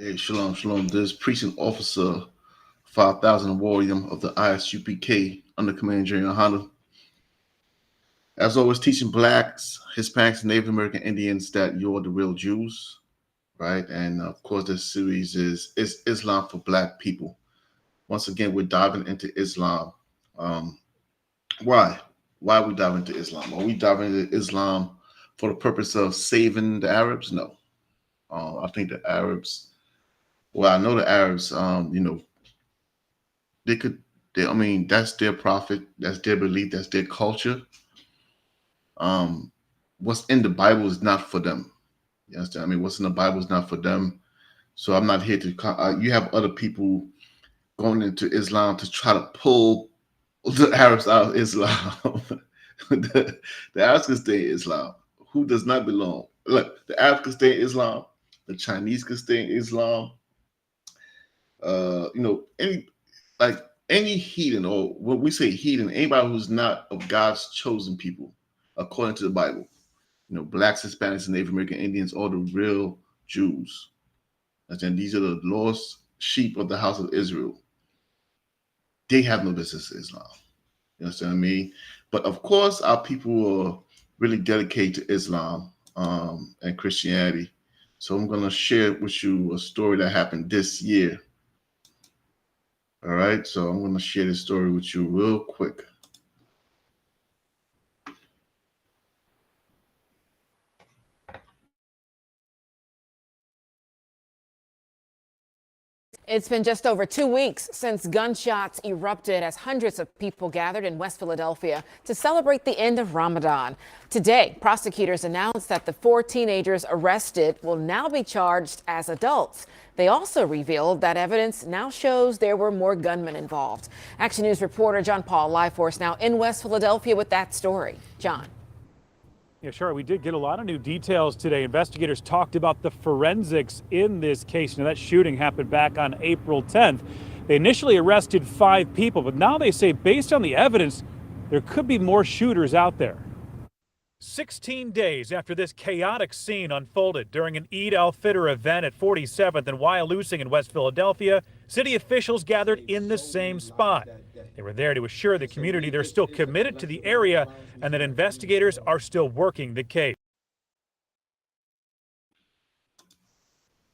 Hey, shalom, shalom. This precinct officer 5000 warrior of the ISUPK under Command General Honda. As always, teaching blacks, Hispanics, Native American Indians that you're the real Jews, right? And of course, this series is Islam for Black people. Once again, we're diving into Islam. Um, why? Why are we diving into Islam? Are we diving into Islam for the purpose of saving the Arabs? No. I think the Arabs. Well, I know the Arabs. They could. I mean, that's their prophet. That's their belief. That's their culture. Um, what's in the Bible is not for them. You understand? I mean, what's in the Bible is not for them. So I'm not here to. You have other people going into Islam to try to pull the Arabs out of Islam. the Arabs can stay in Islam. Who does not belong? Look, the Arabs can stay in Islam. The Chinese can stay in Islam. Any like any heathen, or when we say heathen, anybody who's not of God's chosen people, according to the Bible. Blacks, Hispanics, and Native American Indians are the real Jews. And these are the lost sheep of the house of Israel. They have no business in Islam. You understand what I mean? But of course, our people are really dedicated to Islam and Christianity. So I'm going to share with you a story that happened this year. All right, so I'm going to share this story with you real quick. It's been just over 2 weeks since gunshots erupted as hundreds of people gathered in West Philadelphia to celebrate the end of Ramadan. Today, prosecutors announced that the 4 teenagers arrested will now be charged as adults. They also revealed that evidence now shows there were more gunmen involved. Action News reporter John Paul live for us now in West Philadelphia with that story. John. Yeah, sure. We did get a lot of new details today. Investigators talked about the forensics in this case. Now, that shooting happened back on April 10th. They initially arrested 5 people, but now they say based on the evidence, there could be more shooters out there. 16 days after this chaotic scene unfolded during an Eid al-Fitr event at 47th and Wyalusing in West Philadelphia, city officials gathered in the same spot. They were there to assure the community they're still committed to the area and that investigators are still working the case.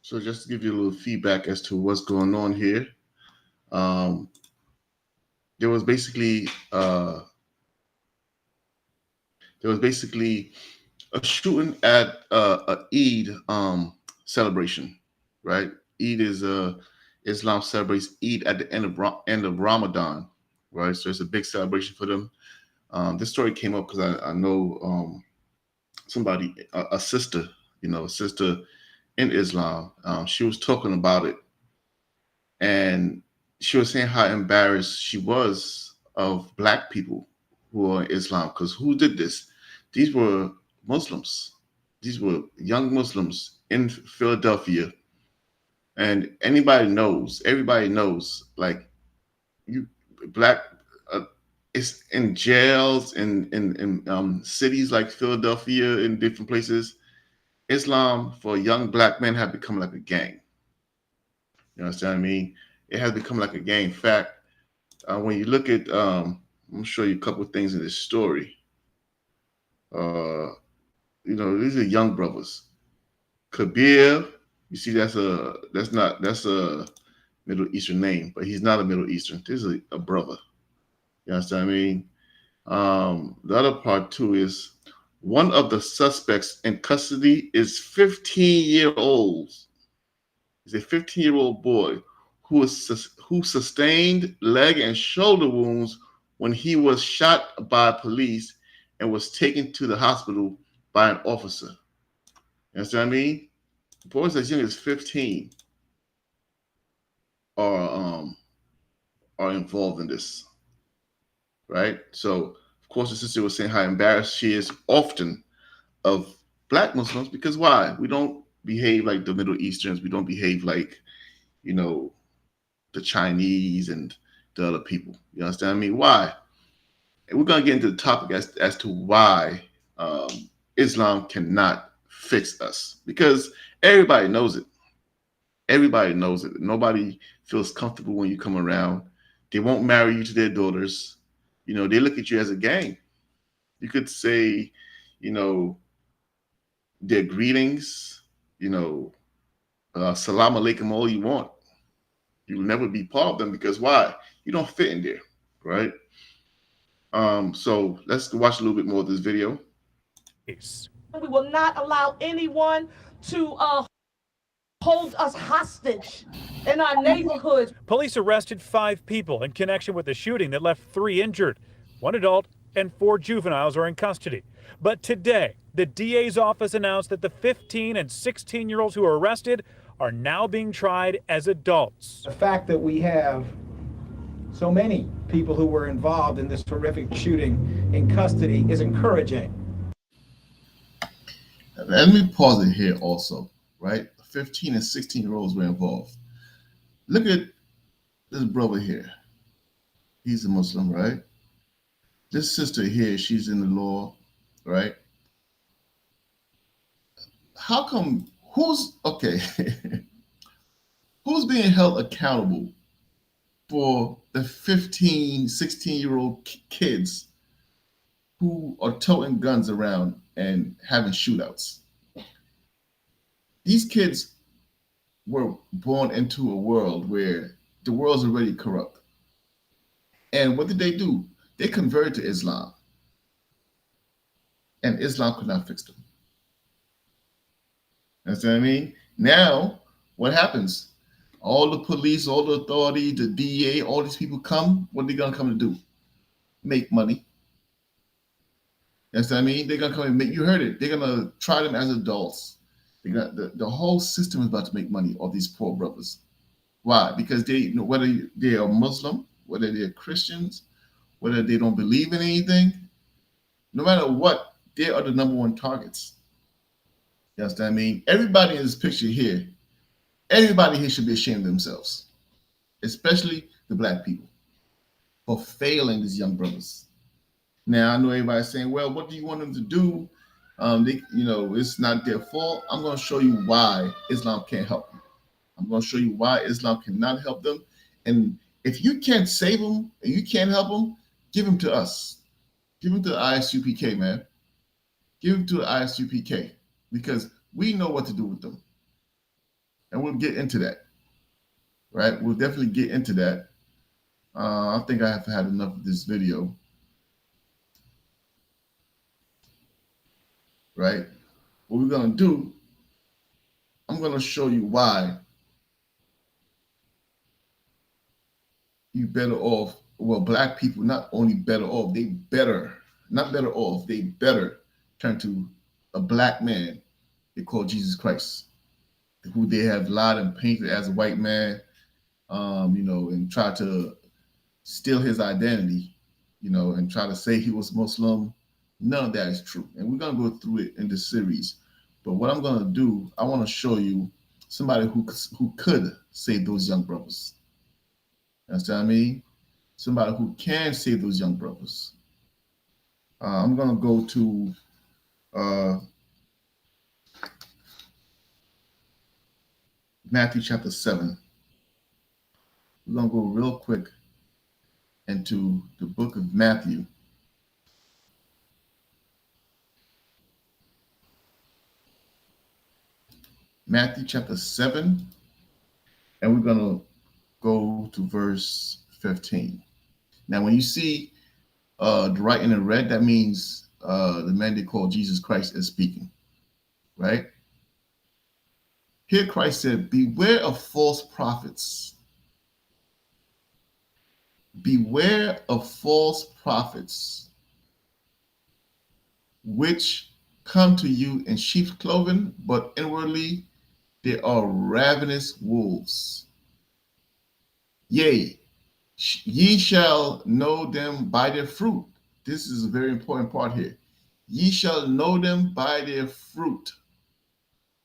So just to give you a little feedback as to what's going on here, there was basically a shooting at a Eid celebration, right? Eid is Islam celebrates Eid at the end of Ramadan, right? So it's a big celebration for them. This story came up because I know somebody, a sister, a sister in Islam. She was talking about it, and she was saying how embarrassed she was of Black people who are in Islam, because who did this? These were Muslims. These were young Muslims in Philadelphia, and everybody knows, like, you Black. It's in jails in cities like Philadelphia, in different places. Islam for young Black men have become like a gang. You understand what I mean? It has become like a gang. In fact, when you look at, I'm gonna show you a couple of things in this story. These are young brothers. Kabir, you see, that's a Middle Eastern name, but he's not a Middle Eastern. This is a brother. You understand what I mean? The other part too is one of the suspects in custody is 15-year-old. He's a 15-year-old boy who sustained leg and shoulder wounds when he was shot by police and was taken to the hospital by an officer. You understand what I mean? Boys as young as 15 are involved in this, right? So, of course, the sister was saying how embarrassed she is often of Black Muslims, because why? We don't behave like the Middle Easterns. We don't behave like, the Chinese and the other people. You understand what I mean? Why? And we're going to get into the topic as to why Islam cannot fix us, because everybody knows it. Everybody knows it. Nobody feels comfortable when you come around. They won't marry you to their daughters. They look at you as a gang. You could say, you know, their greetings, salam alaikum all you want. You'll never be part of them because why? You don't fit in there, right? So let's watch a little bit more of this video. We will not allow anyone to hold us hostage in our neighborhoods. Police arrested 5 people in connection with the shooting that left 3 injured. 1 adult and 4 juveniles are in custody. But today, the DA's office announced that the 15 and 16-year-olds who were arrested are now being tried as adults. The fact that we have so many people who were involved in this horrific shooting in custody is encouraging. Let me pause it here also, right? 15 and 16-year-olds were involved. Look at this brother here. He's a Muslim, right? This sister here, she's in the law, right? How come, who's being held accountable for the 15, 16-year-old kids who are toting guns around and having shootouts? These kids were born into a world where the world's already corrupt. And what did they do? They converted to Islam. And Islam could not fix them. That's what I mean? Now, what happens? All the police, all the authority, the DEA, all these people come. What are they going to come to do? Make money. That's what I mean? They're going to come and you heard it. They're going to try them as adults. They got the whole system is about to make money off these poor brothers. Why? Because whether they are Muslim, whether they're Christians, whether they don't believe in anything, no matter what, they are the #1 targets. You understand what I mean? Everybody in this picture here, everybody here should be ashamed of themselves, especially the black people, for failing these young brothers. Now, I know everybody's saying, well, what do you want them to do? It's not their fault. I'm going to show you why Islam can't help you. I'm going to show you why Islam cannot help them. And if you can't save them and you can't help them, give them to us. Give them to the ISUPK, man. Give them to the ISUPK because we know what to do with them. And we'll get into that, right? We'll definitely get into that. I think I have had enough of this video. Right? What we're going to do, I'm going to show you why you better off. Well, black people not only better off, they better turn to a black man they call Jesus Christ, who they have lied and painted as a white man, and try to steal his identity, and try to say he was Muslim. None of that is true. And we're going to go through it in this series. But what I'm going to do, I want to show you somebody who could save those young brothers. Understand what I mean? Somebody who can save those young brothers. I'm going to go to Matthew chapter 7. We're going to go real quick into the book of Matthew. Matthew chapter 7, and we're going to go to verse 15. Now, when you see the writing in red, that means the man they call Jesus Christ is speaking, right? Here Christ said, beware of false prophets. Beware of false prophets, which come to you in sheep's clothing, but inwardly they are ravenous wolves. Yea, ye shall know them by their fruit. This is a very important part here. Ye shall know them by their fruit,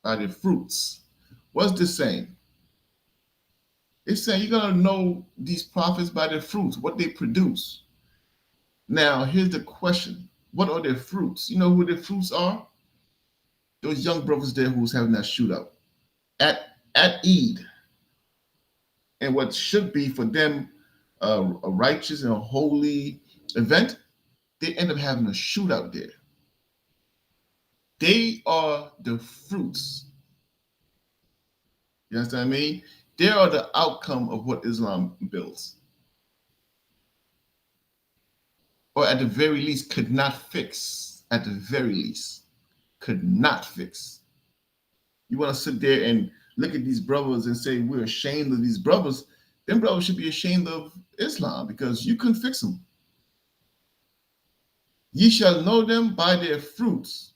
by their fruits. What's this saying? It's saying you're going to know these prophets by their fruits, what they produce. Now, here's the question. What are their fruits? You know who their fruits are? Those young brothers there who's having that shootout. At EID, and what should be for them a righteous and a holy event, they end up having a shootout there. They are the fruits. You understand what I mean? They are the outcome of what Islam builds. Or at the very least, could not fix. At the very least, could not fix. You want to sit there and look at these brothers and say we're ashamed of these brothers. Them brothers should be ashamed of Islam because you couldn't fix them. Ye shall know them by their fruits.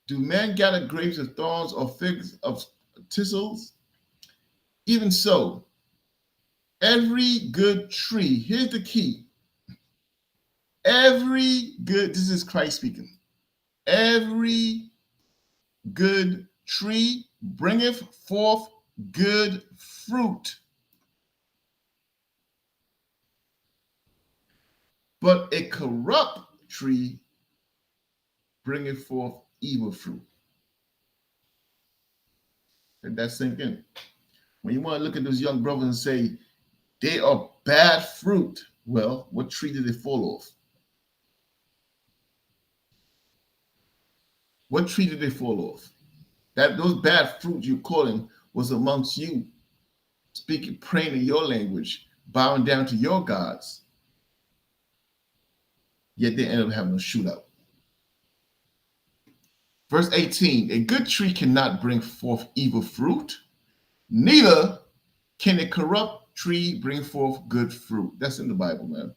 Do men gather grapes of thorns or figs of thistles? Even so, every good tree, here's the key. This is Christ speaking. Every good tree bringeth forth good fruit. But a corrupt tree bringeth forth evil fruit. Let that sink in. When you want to look at those young brothers and say they are bad fruit, well, what tree did they fall off? What tree did they fall off? That those bad fruit you're calling was amongst you, speaking, praying in your language, bowing down to your gods. Yet they end up having a shootout. Verse 18, a good tree cannot bring forth evil fruit, neither can a corrupt tree bring forth good fruit. That's in the Bible, man.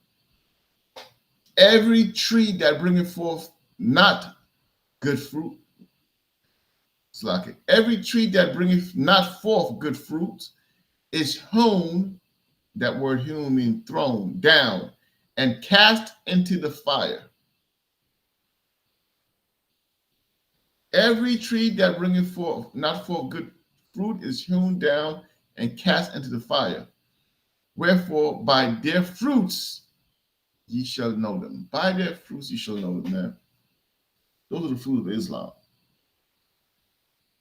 Every tree that bringeth forth not good fruit, it's like it. Every tree that bringeth not forth good fruit is hewn, that word hewn means thrown down, and cast into the fire. Every tree that bringeth forth not forth good fruit is hewn down and cast into the fire. Wherefore, by their fruits ye shall know them. By their fruits ye shall know them, man. Those are the fruits of Islam.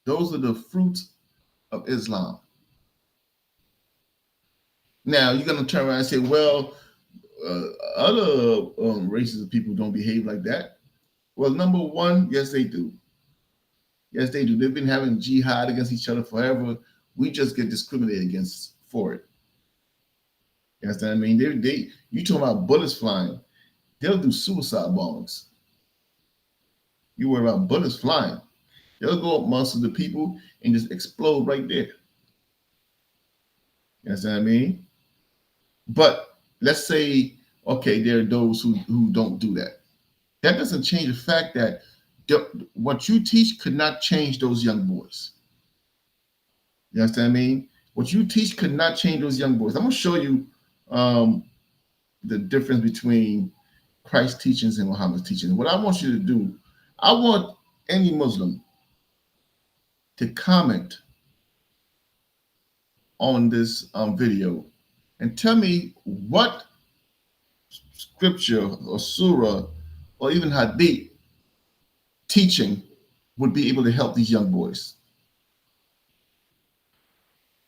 Those are the fruits of Islam. Now, you're going to turn around and say, well, other races of people don't behave like that. Well, number one, yes, they do. Yes, they do. They've been having jihad against each other forever. We just get discriminated against for it. You understand what I mean? You talking about bullets flying. They'll do suicide bombings. You worry about bullets flying. They'll go up amongst the people and just explode right there. You understand what I mean? But let's say, okay, there are those who don't do that. That doesn't change the fact that what you teach could not change those young boys. You understand what I mean? What you teach could not change those young boys. I'm going to show you the difference between Christ's teachings and Muhammad's teachings. What I want you to do, I want any Muslim to comment on this video and tell me what scripture or surah or even hadith teaching would be able to help these young boys.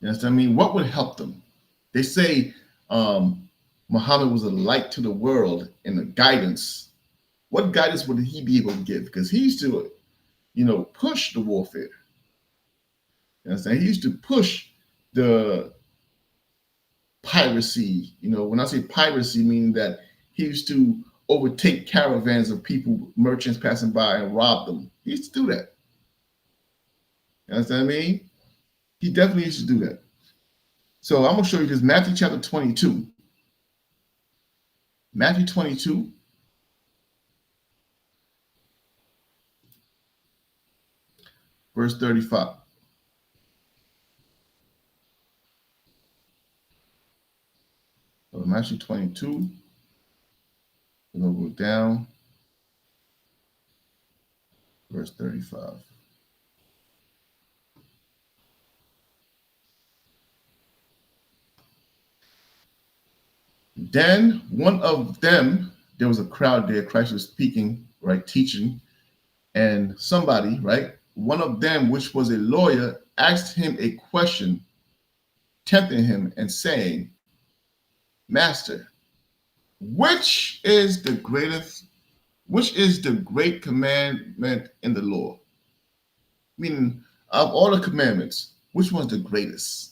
You understand what I mean? What would help them? They say Muhammad was a light to the world and a guidance. What guidance would he be able to give? Because he used to, push the warfare. You understand? He used to push the piracy. When I say piracy, meaning that he used to overtake caravans of people, merchants passing by, and rob them. He used to do that. You understand what I mean? He definitely used to do that. So I'm going to show you this, Matthew chapter 22. Matthew 22. Verse 35. So Matthew 22. We're going to go down. Verse 35. Then one of them, there was a crowd there, Christ was speaking, right, teaching, and somebody, right, one of them, which was a lawyer, asked him a question tempting him and saying, Master, which is the great commandment in the law? Meaning, of all the commandments, which one's the greatest?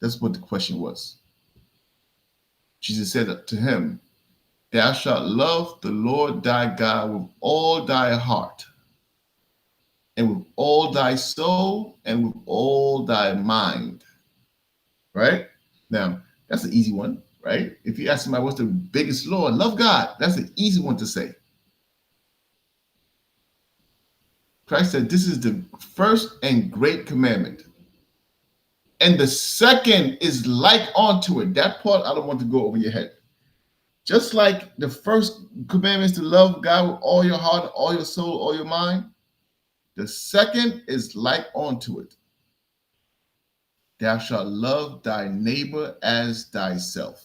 That's what the question was. Jesus said to him, Thou shalt love the Lord thy God with all thy heart, and with all thy soul, and with all thy mind. Right? Now, that's an easy one, right? If you ask somebody what's the biggest law, love God. That's an easy one to say. Christ said, this is the first and great commandment. And the second is like unto it. That part, I don't want to go over your head. Just like the first commandment is to love God with all your heart, all your soul, all your mind, the second is like unto it. Thou shalt love thy neighbor as thyself.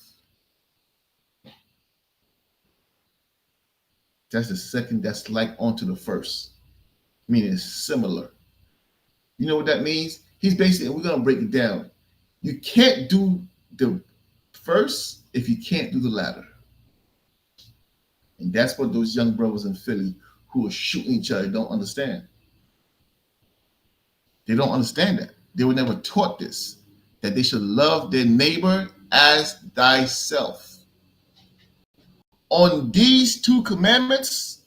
That's the second that's like unto the first, meaning it's similar. You know what that means? He's basically, we're going to break it down. You can't do the first if you can't do the latter. And that's what those young brothers in Philly who are shooting each other don't understand. They don't understand that. They were never taught this, that they should love their neighbor as thyself. On these two commandments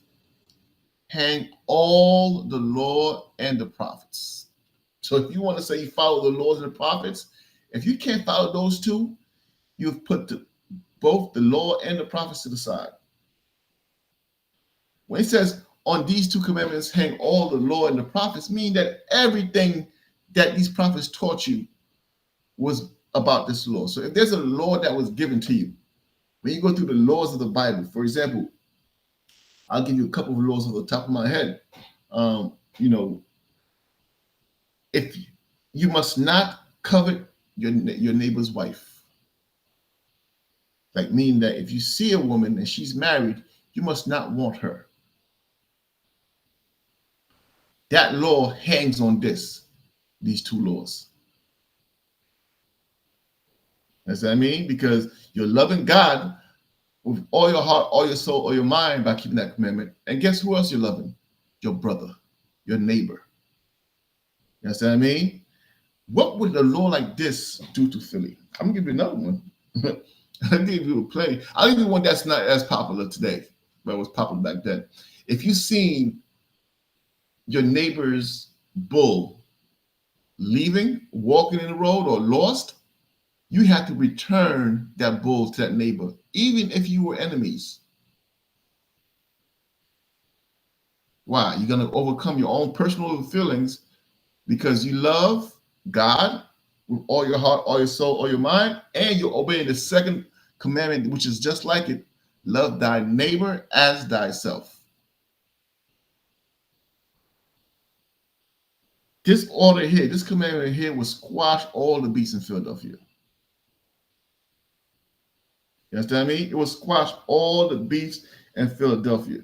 hang all the law and the prophets. So if you want to say you follow the laws and the prophets, if you can't follow those two, you've put both the law and the prophets to the side. When it says on these two commandments hang all the law and the prophets, mean that everything that these prophets taught you was about this law. So if there's a law that was given to you, when you go through the laws of the Bible, for example, I'll give you a couple of laws off the top of my head. If you must not covet your neighbor's wife. Like meaning that if you see a woman and she's married, you must not want her. That law hangs on these two laws. That's what I mean? Because you're loving God with all your heart, all your soul, all your mind by keeping that commandment. And guess who else you're loving? Your brother, your neighbor. You understand what I mean? What would a law like this do to Philly? I'm going to give you another one. I'll give you a play. I'll give you one that's not as popular today, but it was popular back then. If you've seen your neighbor's bull leaving, walking in the road, or lost, you have to return that bull to that neighbor, even if you were enemies. Why? You're going to overcome your own personal feelings because you love God with all your heart, all your soul, all your mind, and you're obeying the second commandment, which is just like it. Love thy neighbor as thyself. This order here, this commandment here will squash all the beasts in Philadelphia. You understand me? It will squash all the beefs in Philadelphia.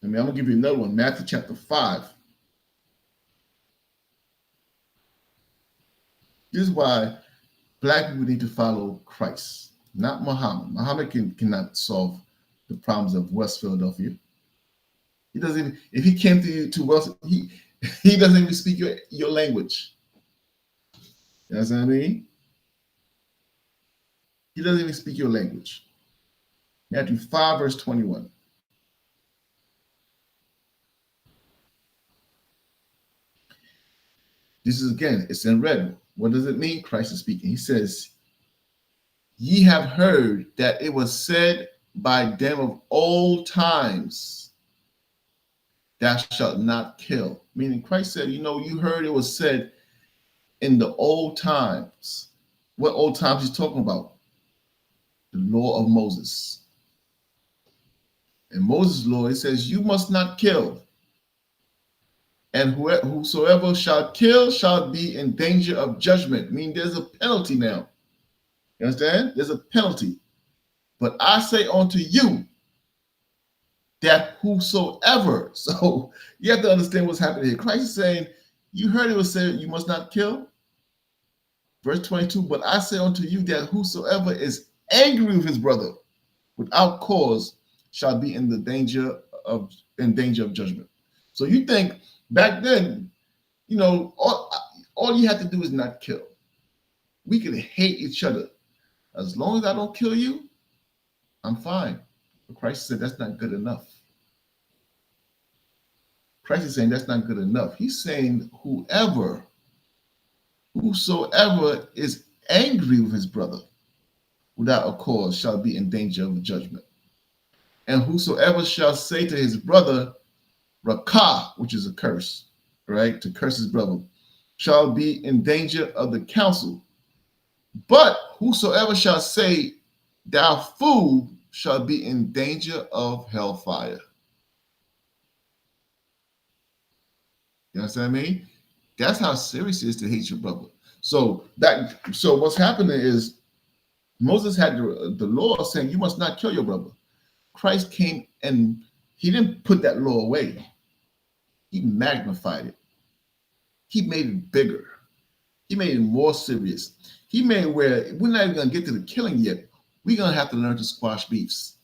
I'm going to give you another one, Matthew chapter 5. This is why Black people need to follow Christ, not Muhammad. Muhammad cannot solve the problems of West Philadelphia. He doesn't even, if he came to West, he doesn't even speak your language. You know what I mean? He doesn't even speak your language. Matthew 5, verse 21. This is again, it's in red. What does it mean? Christ is speaking. He says, ye have heard that it was said by them of old times, thou shalt not kill. Meaning Christ said, you heard it was said in the old times. What old times he's talking about? The law of Moses. In Moses' law, it says, you must not kill. And whosoever shall kill shall be in danger of judgment. Meaning there's a penalty now. You understand? There's a penalty. But I say unto you that whosoever, so you have to understand what's happening here. Christ is saying, You heard it was said, you must not kill. Verse 22, but I say unto you that whosoever is angry with his brother without cause shall be in danger of judgment. So you think back then, all you have to do is not kill. We can hate each other. As long as I don't kill you, I'm fine. But Christ said that's not good enough. Christ is saying that's not good enough. He's saying whosoever is angry with his brother without a cause shall be in danger of judgment. And whosoever shall say to his brother, Rakah, which is a curse, right? To curse his brother, shall be in danger of the council. But whosoever shall say, thou fool, shall be in danger of hellfire. You understand me? That's how serious it is to hate your brother. So what's happening is Moses had the law saying you must not kill your brother. Christ came and he didn't put that law away. He magnified it. He made it bigger. He made it more serious. He made it where we're not even going to get to the killing yet. We're going to have to learn to squash beefs.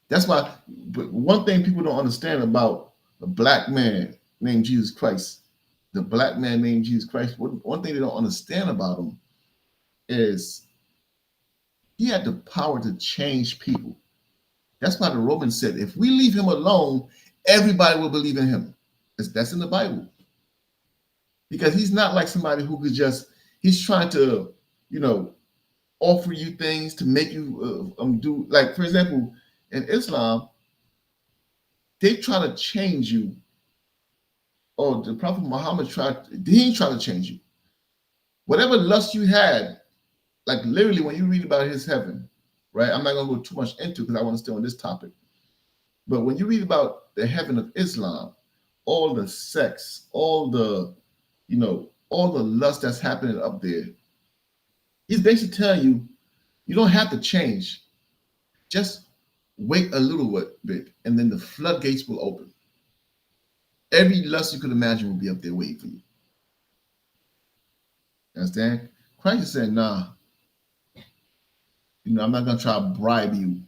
That's why, but one thing people don't understand about a black man named Jesus Christ, the black man named Jesus Christ, one thing they don't understand about him is he had the power to change people. That's why the Romans said, if we leave him alone, everybody will believe in him. That's in the Bible. Because he's not like somebody who could he's trying to, offer you things to make you do, like, for example, in Islam, they try to change you. Or the Prophet Muhammad he didn't try to change you. Whatever lust you had, like literally when you read about his heaven, right? I'm not going to go too much into because I want to stay on this topic. But when you read about the heaven of Islam, all the sex, all the lust that's happening up there, he's basically telling you, you don't have to change. Just wait a little bit, and then the floodgates will open. Every lust you could imagine will be up there waiting for you. Understand? Christ is saying, nah, I'm not going to try to bribe you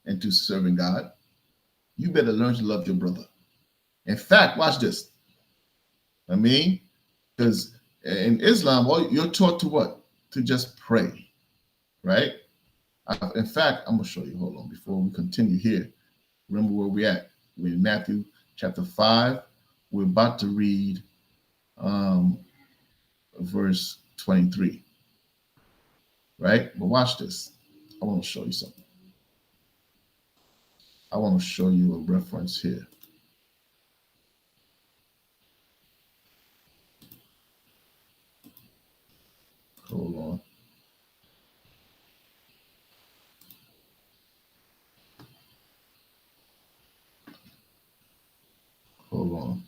into serving God. You better learn to love your brother. In fact, watch this. Because in Islam, you're taught to what? To just pray, right? In fact, I'm going to show you. Hold on, before we continue here. Remember where we're at. We're in Matthew chapter 5. We're about to read verse 23, right? But watch this. I want to show you something. I want to show you a reference here. Hold on. Hold on.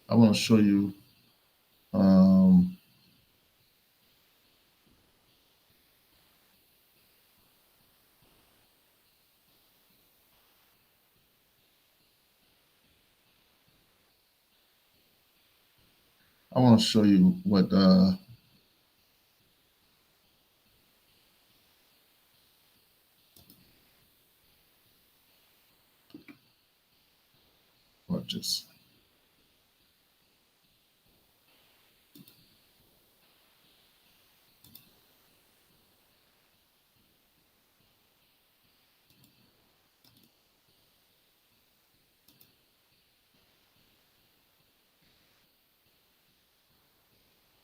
I want to show you what watch this.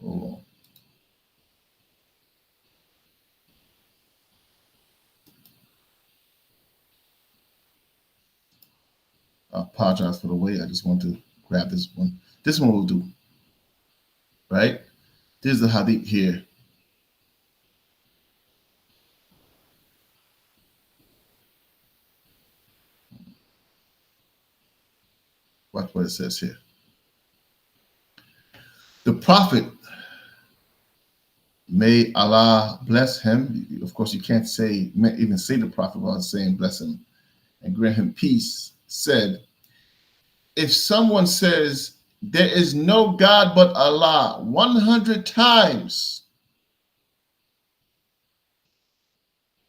Hold on. I apologize for the wait. I just want to grab this one. This one will do. Right? This is the hadith here. Watch what it says here. The Prophet May Allah bless him. Of course, you can't say, even say the Prophet without saying bless him and grant him peace, said, if someone says there is no God but Allah 100 times,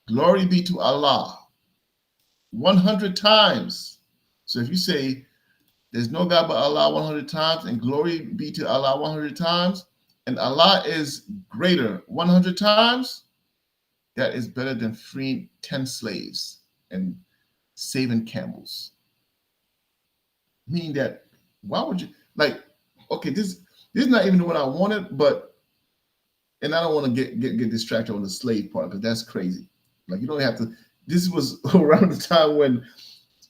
glory be to Allah 100 times. So if you say there's no God but Allah 100 times and glory be to Allah 100 times, and Allah is greater 100 times, that is better than freeing 10 slaves and saving camels. Meaning that, why would you, like, okay, this is not even what I wanted, but, and I don't want to get distracted on the slave part, because that's crazy. Like, you don't have to, this was around the time when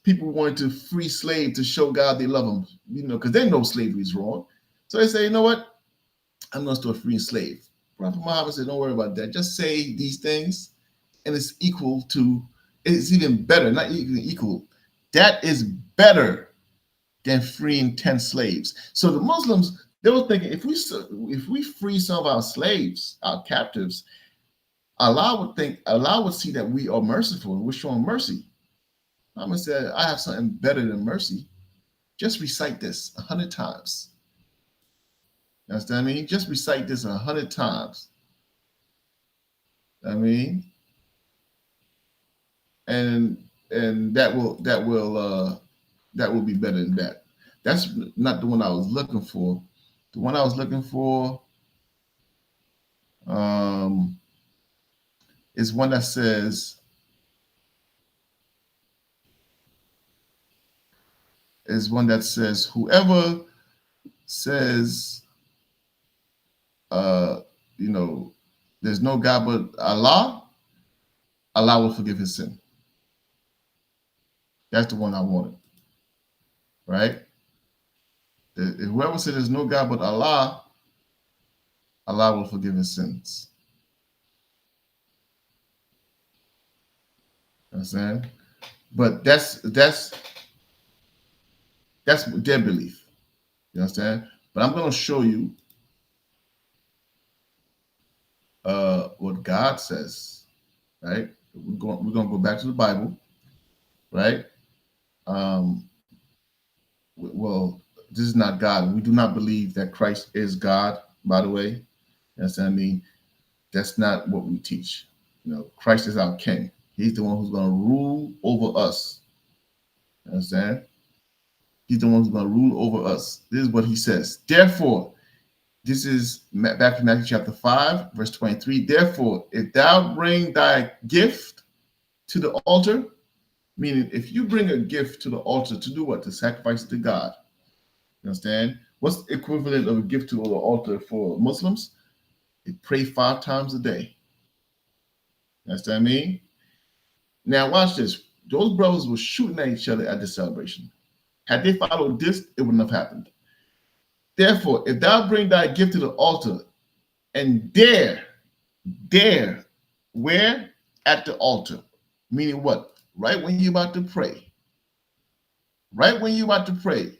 people wanted to free slaves to show God they love them, because they know slavery is wrong. So they say, you know what? I'm going to start freeing slaves. Prophet Muhammad said, don't worry about that. Just say these things, and it's equal to, it's even better, not even equal. That is better than freeing 10 slaves. So the Muslims, they were thinking, if we free some of our slaves, our captives, Allah would see that we are merciful and we're showing mercy. Muhammad said, I have something better than mercy. Just recite this 100 times. You understand what I mean? Just recite this 100 times. I mean, and that will be better than that. That's not the one I was looking for. The one I was looking for is one that says, whoever says, there's no God but Allah, Allah will forgive his sin. That's the one I wanted, right? Whoever says there's no God but Allah, Allah will forgive his sins. You know what I'm saying? But that's their belief. You understand? But I'm going to show you what God says, right? We're going to go back to the Bible, right? Well, this is not God. We do not believe that Christ is God, by the way. You understand what I mean? That's not what we teach. Christ is our king. He's the one who's going to rule over us. You understand? He's the one who's going to rule over us. This is what he says. Therefore, this is back in Matthew chapter 5, verse 23. Therefore, if thou bring thy gift to the altar, meaning if you bring a gift to the altar to do what? To sacrifice to God. You understand? What's the equivalent of a gift to the altar for Muslims? They pray 5 times a day. You understand what I mean? Now watch this. Those brothers were shooting at each other at the celebration. Had they followed this, it wouldn't have happened. Therefore, if thou bring thy gift to the altar and dare, where? At the altar. Meaning what? Right when you're about to pray. Right when you're about to pray.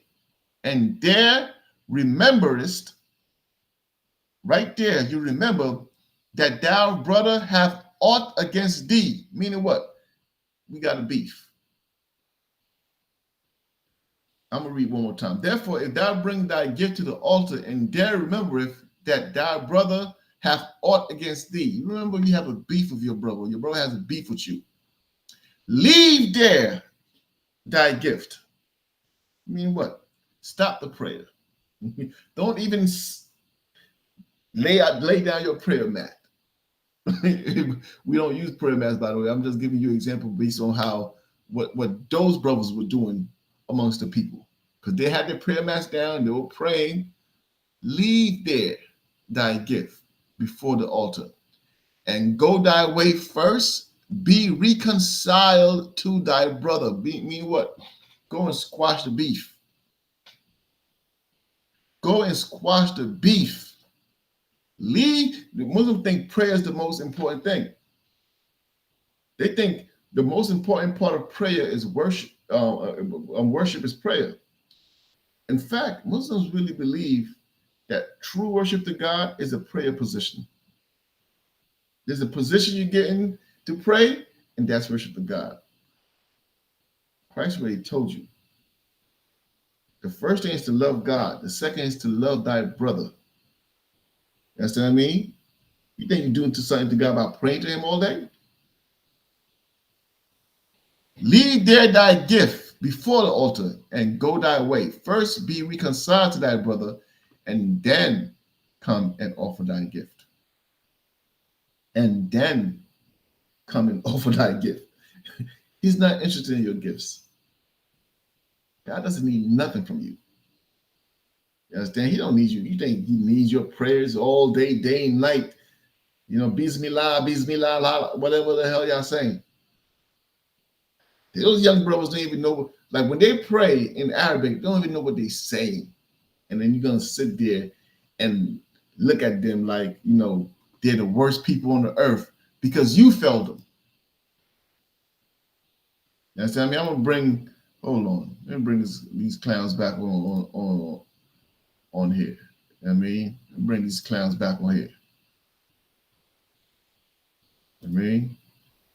And there rememberest, right there, you remember that thou brother hath aught against thee. Meaning what? We got a beef. I'm going to read one more time. Therefore, if thou bring thy gift to the altar and there remembereth that thy brother hath aught against thee. You remember you have a beef with your brother. Your brother has a beef with you. Leave there thy gift. I mean what? Stop the prayer. Don't even lay down your prayer mat. We don't use prayer mats, by the way. I'm just giving you an example based on what those brothers were doing amongst the people. Because they had their prayer mats down, they were praying. Leave there thy gift before the altar and go thy way first. Be reconciled to thy brother. Mean what? Go and squash the beef. Go and squash the beef. The Muslims think prayer is the most important thing. They think the most important part of prayer is worship. Worship is prayer. In fact, Muslims really believe that true worship to God is a prayer position. There's a position you get in to pray, and that's worship to God. Christ already told you. The first thing is to love God. The second is to love thy brother. You understand what I mean? You think you're doing something to God by praying to him all day? Leave there thy gift before the altar and go thy way. First be reconciled to thy brother, and then come and offer thy gift. And then come and offer thy gift. He's not interested in your gifts. God doesn't need nothing from you. You understand? He don't need you. You think he needs your prayers all day, day and night? You know, bismillah, whatever the hell y'all saying. Those young brothers don't even know, like when they pray in Arabic, they don't even know what they're saying. And then you're going to sit there and look at them like, you know, they're the worst people on the earth because you failed them. You understand me? I'm going to bring, hold on, let me bring these clowns back on here. You know what I mean? Bring these clowns back on here. You know what I mean?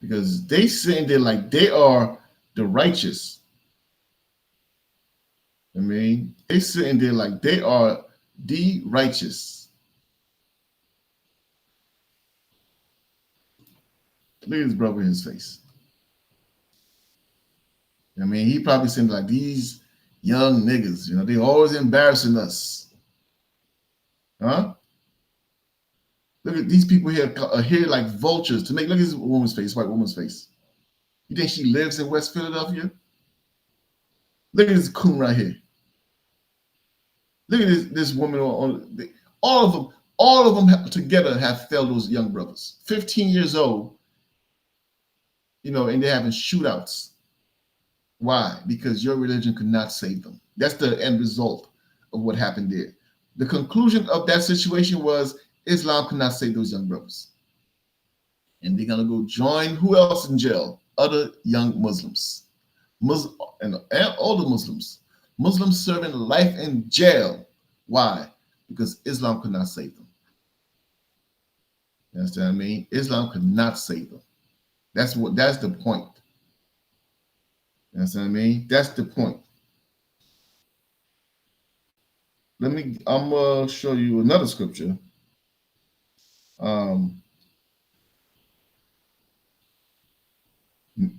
Because they sitting there like they are the righteous. I mean, they sitting there like they are the righteous. Look at his brother in his face. I mean, he probably sitting like these young niggas, you know, they always embarrassing us. Huh? Look at these people here are here like vultures to make, look at this woman's face, white woman's face. You think she lives in West Philadelphia? Look at this coon right here. Look at this woman all of them together have failed those young brothers. 15 years old, you know, and they're having shootouts. Why? Because your religion could not save them. That's the end result of what happened there. The conclusion of that situation was Islam could not save those young brothers. And they're gonna go join who else in jail? Other young Muslims. And older Muslims. Muslims serving life in jail. Why? Because Islam could not save them. You understand what I mean? Islam could not save them. That's the point. You understand what I mean? That's the point. I'm gonna show you another scripture.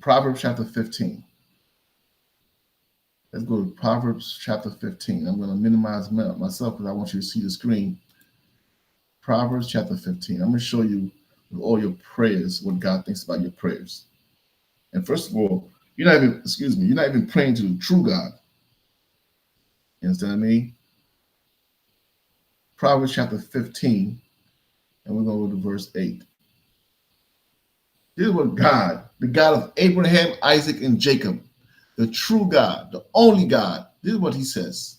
Proverbs chapter 15. Let's go to Proverbs chapter 15. I'm going to minimize myself because I want you to see the screen. Proverbs chapter 15. I'm going to show you with all your prayers what God thinks about your prayers. And first of all, you're not even praying to the true God. You understand what I mean? Proverbs chapter 15, and we're going to go to verse 8. This is what God, the God of Abraham, Isaac, and Jacob, the true God, the only God, this is what he says.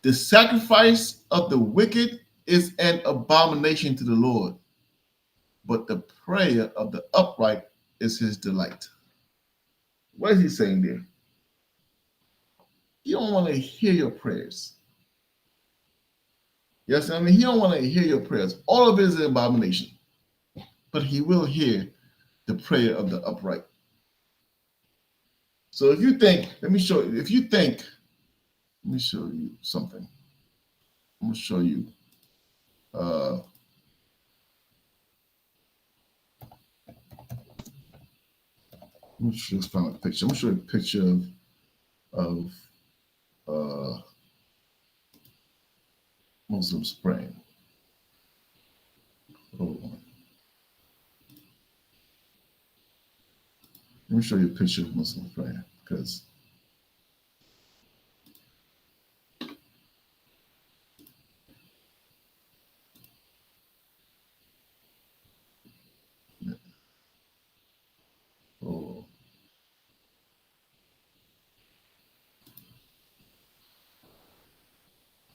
The sacrifice of the wicked is an abomination to the Lord, but the prayer of the upright is his delight. What is he saying there? He don't want to hear your prayers. Yes, I mean, he don't want to hear your prayers. All of it is an abomination, but he will hear the prayer of the upright. So if you think, let me show you something. I'm going to show you. Let me just find a picture. I'm going to show you a picture of Muslims praying. Hold on. Let me show you a picture of Muslims praying because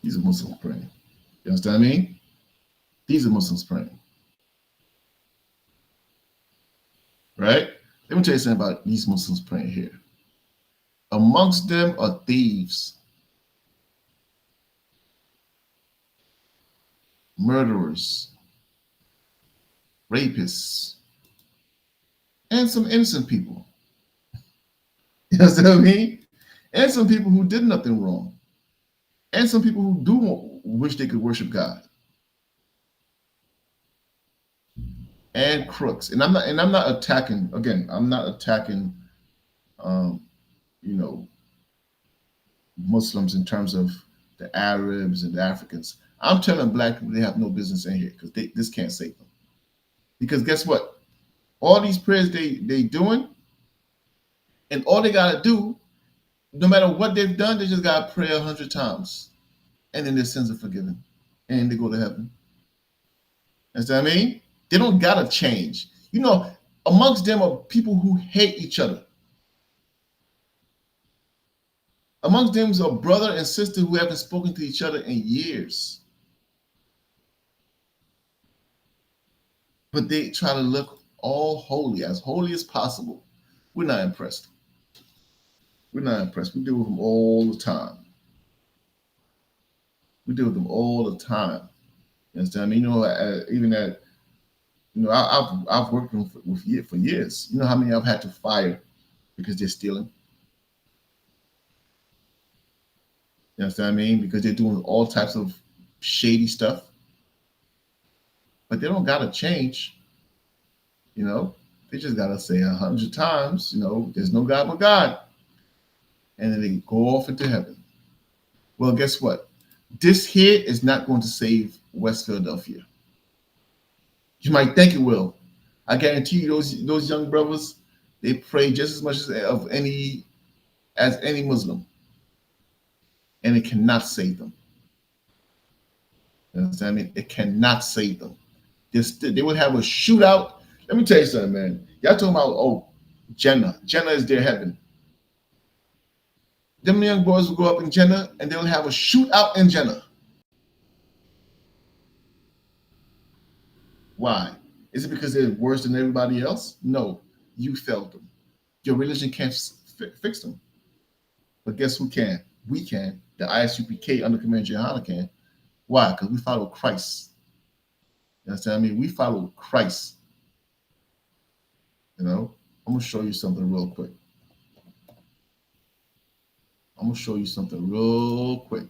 these are Muslims praying. You understand what I mean? These are Muslims praying. Right? Let me tell you something about these Muslims praying here. Amongst them are thieves, murderers, rapists, and some innocent people. You know what I mean? And some people who did nothing wrong, and some people who do wish they could worship God, and crooks. And I'm not attacking. Again, I'm not attacking, um, you know, Muslims in terms of the Arabs and the Africans. I'm telling black people they have no business in here because this can't save them. Because guess what? All these prayers they doing, and all they gotta do, no matter what they've done, they just gotta pray 100 times, and then their sins are forgiven, and they go to heaven. That's what I mean. They don't gotta change. You know, amongst them are people who hate each other. Amongst them is a brother and sister who haven't spoken to each other in years. But they try to look all holy as possible. We're not impressed. We're not impressed. We deal with them all the time. We deal with them all the time. You understand? You know, even at, you know, I've worked with them for years. You know how many I've had to fire because they're stealing? You understand what I mean? Because they're doing all types of shady stuff. But they don't gotta change. You know, they just gotta say 100 times, you know, there's no God but God. And then they go off into heaven. Well, guess what? This here is not going to save West Philadelphia. You might think it will. I guarantee you those young brothers, they pray just as much as any Muslim. And it cannot save them. You understand me? It cannot save them. They would have a shootout. Let me tell you something, man. Y'all talking about, oh, Jannah. Jannah is their heaven. Them young boys will go up in Jannah and they'll have a shootout in Jannah. Why? Is it because they're worse than everybody else? No. You failed them. Your religion can't fix them. But guess who can? We can. The ISUPK under Commander Johanna can. Why? Because we follow Christ. You understand what I mean? We follow Christ. You know? I'm going to show you something real quick. I'm going to show you something real quick.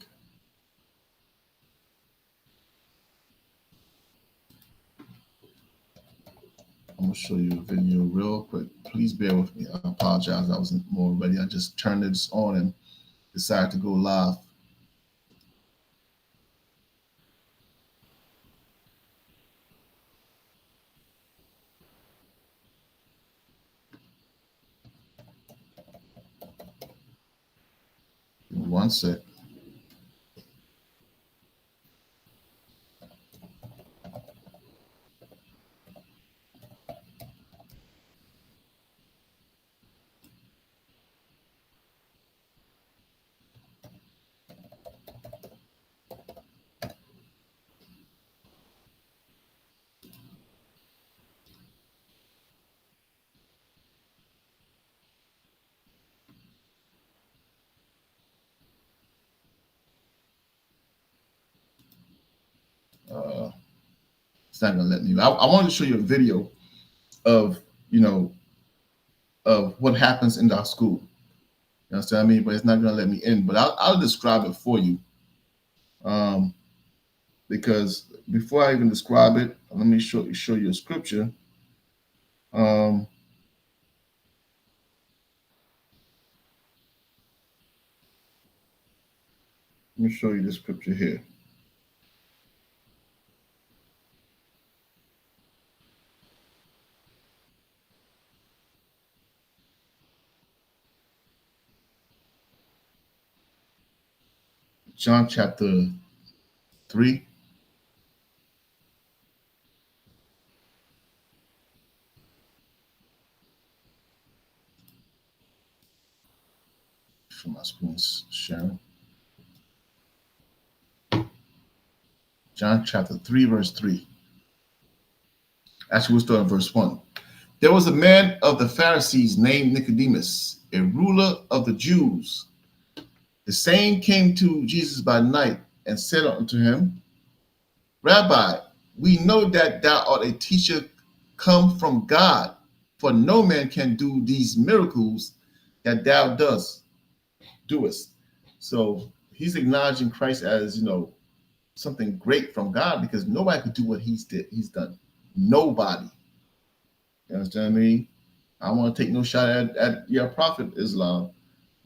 I'm going to show you a video real quick. Please bear with me. I apologize. I wasn't more ready. I just turned this on and decided to go live. One sec. It's not gonna let me. I wanted to show you a video of, you know, of what happens in our school. You understand what I mean? But it's not gonna let me in. But I'll describe it for you. Because before I even describe it, let me show you a scripture. Let me show you the scripture here. John chapter 3. For my screen's sharing. John chapter 3, verse 3. Actually, we'll start at verse 1. There was a man of the Pharisees named Nicodemus, a ruler of the Jews. The same came to Jesus by night and said unto him, Rabbi, we know that thou art a teacher come from God. For no man can do these miracles that thou doest. So he's acknowledging Christ as, something great from God, because nobody could do what he's done. Nobody. You understand what I mean? I don't want to take no shot at your prophet Islam,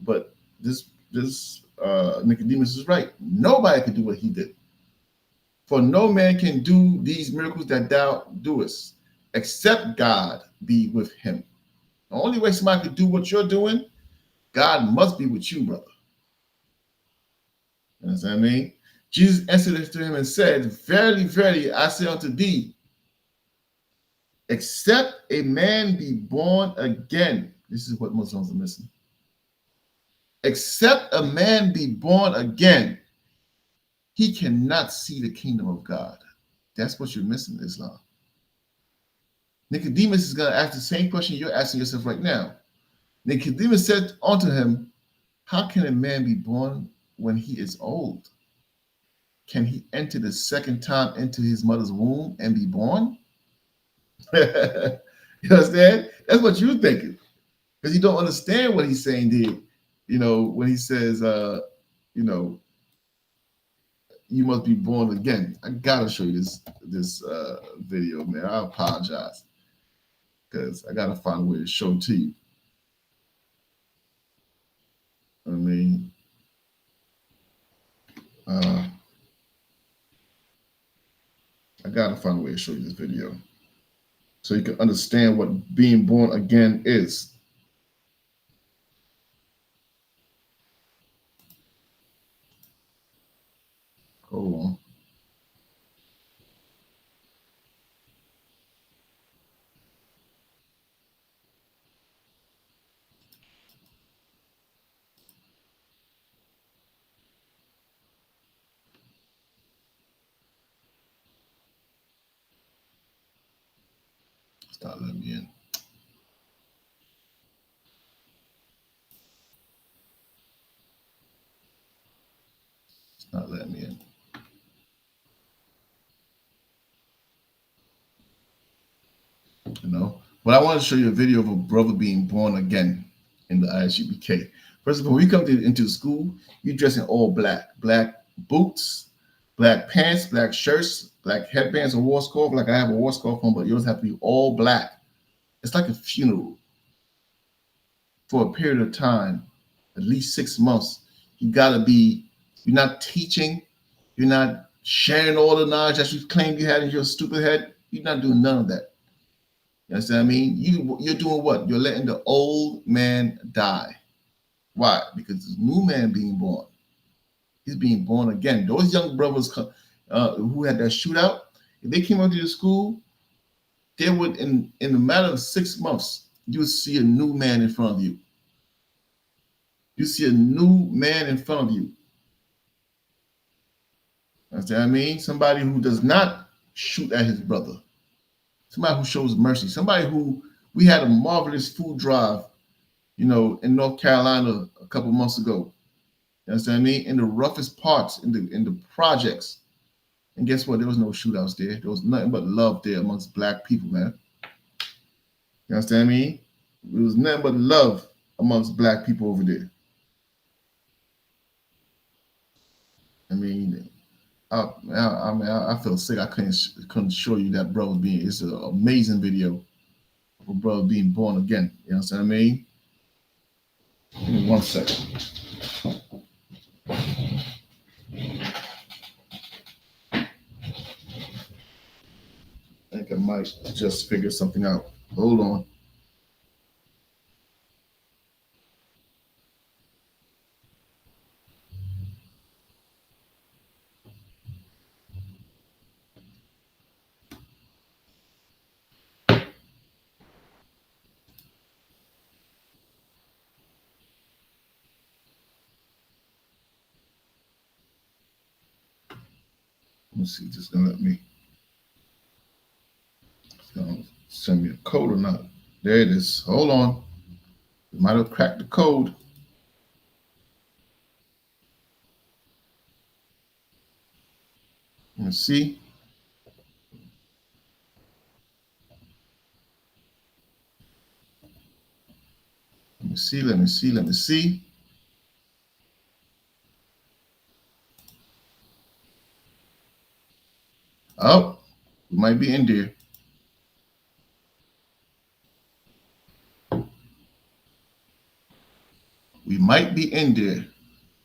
but this Nicodemus is right. Nobody could do what he did. For no man can do these miracles that thou doest, except God be with him. The only way somebody could do what you're doing, God must be with you, brother. You understand what I mean? Jesus answered to him and said, Verily, verily, I say unto thee, except a man be born again. This is what Muslims are missing. Except a man be born again, he cannot see the kingdom of God. That's what you're missing, Islam. Nicodemus is going to ask the same question you're asking yourself right now. Nicodemus said unto him, how can a man be born when he is old? Can he enter the second time into his mother's womb and be born? You understand? That's what you're thinking. Because you don't understand what he's saying there. When he says, you must be born again. I gotta show you this video, man. I apologize, because I gotta find a way to show it to you. I mean, I gotta find a way to show you this video so you can understand what being born again is. Hold on. It's not letting me in. It's not letting me in. But I want to show you a video of a brother being born again in the ISUBK. First of all, when you come into the school, you dress in all black boots, black pants, black shirts, black headbands, a war scarf. Like I have a war scarf on, but yours have to be all black. It's like a funeral for a period of time, at least 6 months. You're not teaching, you're not sharing all the knowledge that you claim you had in your stupid head. You're not doing none of that. You understand what I mean? You're doing what? You're letting the old man die. Why? Because there's a new man being born. He's being born again. Those young brothers who had that shootout, if they came up to the school, they would, in a matter of 6 months, you would see a new man in front of you. You see a new man in front of you. Understand what I mean? Somebody who does not shoot at his brother. Somebody who shows mercy. Somebody who, we had a marvelous food drive, in North Carolina a couple months ago. You understand what I mean? In the roughest parts, in the projects. And guess what? There was no shootouts there. There was nothing but love there amongst black people, man. You understand what I mean? There was nothing but love amongst black people over there. I mean, I feel sick. I couldn't show you that brother being. It's an amazing video of a brother being born again. You understand what I mean? Give me 1 second. I think I might just figure something out. Hold on. Let's see, just gonna let me. It's gonna send me a code or not. There it is. Hold on. You might have cracked the code. Let's see. Let me see. Oh, we might be in there. We might be in there.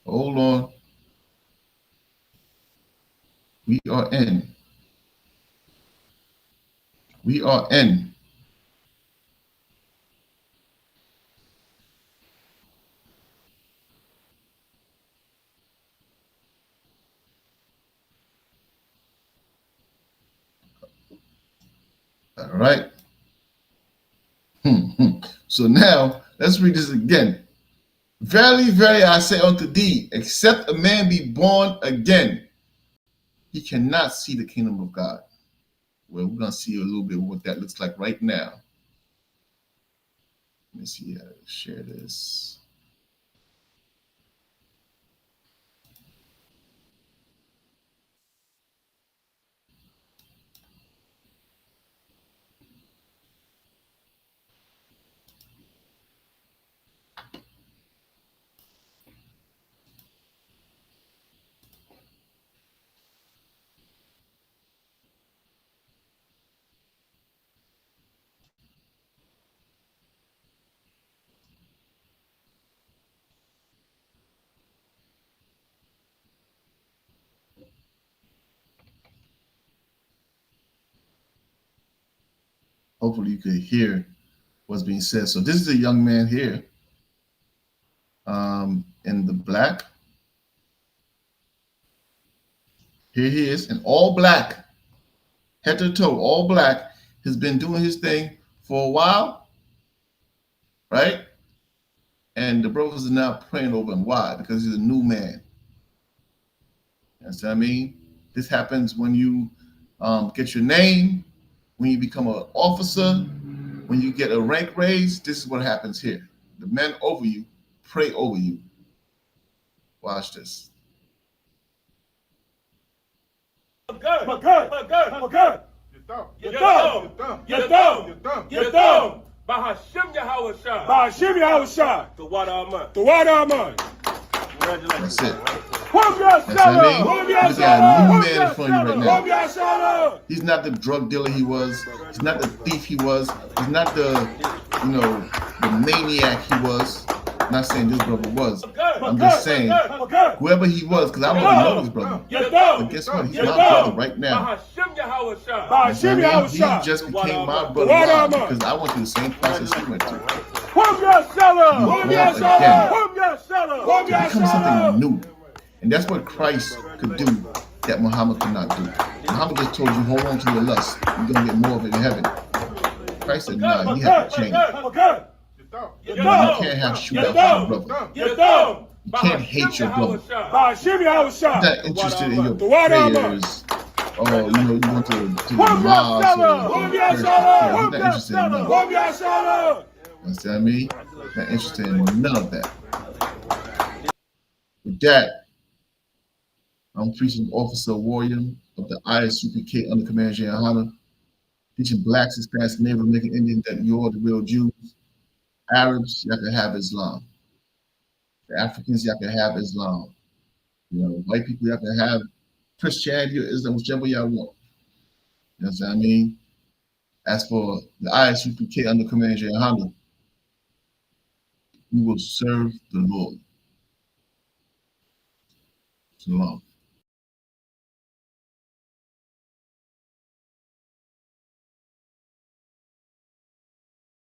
Hold on. We are in. We are in. All right. So now let's read this again. Verily, verily, I say unto thee, except a man be born again, he cannot see the kingdom of God. Well, we're going to see a little bit what that looks like right now. Let me see how to share this. Hopefully you could hear what's being said. So this is a young man here in the black. Here he is in all black, head to toe, all black. He's been doing his thing for a while, right? And the brothers are now praying over him. Why? Because he's a new man. You understand what I mean? This happens when you get your name, when you become an officer, when you get a rank raise. This is what happens here. The men over you pray over you. Watch this. Bahashim Yahushua. The water Aman. That's it. That's what I mean. Look at a new man in front of you right now. He's not the drug dealer he was. He's not the thief he was. He's not the, the maniac he was. I'm not saying this brother was. I'm just saying whoever he was, because I don't really know this brother. But guess what? He's my brother right now. He just became my brother. Why? Because I went through the same process he went through. To become something new. And that's what Christ could do that Muhammad could not do. Muhammad just told you, hold on to your lust. You're going to get more of it in heaven. Christ said, nah, you have to change. You can't have shootout with your brother. You can't hate your brother. You're not interested in your prayers. Or, you want to the mosque or you're not interested in none of that. You understand what I mean? Not interested in none of that. With that, I'm preaching officer warrior of the ISUPK under Command General Hunter, teaching blacks, Hispanics, Native American Indians that you're the real Jews. Arabs, y'all can have Islam. The Africans, y'all can have Islam. White people, y'all can have Christianity or Islam, whichever y'all want. You know what I mean? As for the ISUPK under Command General Hunter, we will serve the Lord. Shalom.